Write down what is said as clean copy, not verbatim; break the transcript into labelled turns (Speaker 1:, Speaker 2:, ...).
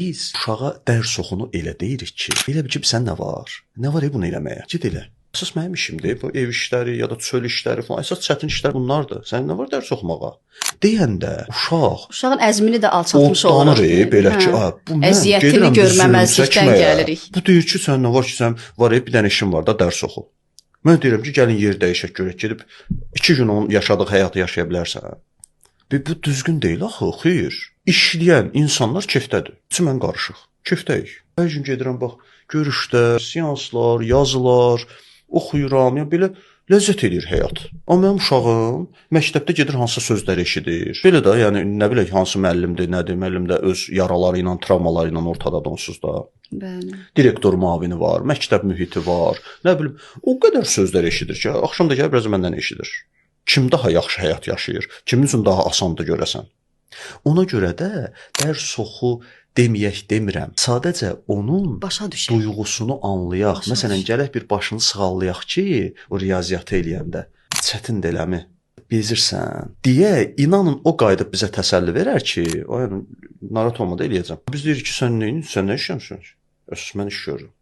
Speaker 1: Biz uşağa dərs oxunu elə deyirik ki, elə bil ki, sən nə var? Nə var bunu eləməyə? Get elə. Əsas mənim işimdir. Bu ev işləri ya da çöl işləri falan. Əsas çətin işlər bunlardır. Sən nə var dərs oxumağa? Deyəndə
Speaker 2: uşağın əzmini də alçatmış olur.
Speaker 1: Belə ki, bu mən
Speaker 2: əziyyətini görməməzlikdən gəlirik.
Speaker 1: Bu deyir ki, sən nə var ki, sən var bir dənə işin var da dərs oxu. Mən deyirəm ki, gəlin yer dəyişək görək, gedib 2 gün onun yaşadığı həyatı yaşaya bilərsən. Bu düzgün deyil axı, xeyr. İşləyən insanlar kefdədir. Mən qarışıq. Kefdəyik. Hər gün gedirəm bax, görüşlər, seanslar, yazılar, oxuyuram. Yəni belə ləzzət edir həyat. Amma mənim uşağım məktəbdə gedir hansısa sözləri eşidir. Belə də, yəni nə bilək hansı müəllimdir, nədir? Müəllim də öz yaraları ilə, travmaları ilə ortadadır onsuz da.
Speaker 2: Bəli.
Speaker 1: Direktor müavini var, məktəb mühiti var. Nə bilim, o qədər sözlər eşidir ki, axşam da gəlib biraz məndən eşidir. Kim daha yaxşı həyat yaşayır? Kimin üçün daha asandır görəsən? Ona görə də dərs oxu deməyək demirəm. Sadəcə onun duyğusunu anlayaq. Məsələn, gələk bir başını sığallayaq ki, o riyaziyyatı eləyəndə çətindir eləmi? Bezirsən deyə inanın o qayıdıb bizə təsəlli verər ki, yəni narahat olma da eləyəcəm. Biz deyirik ki, sən nə işləmirsən? Mən iş görürəm.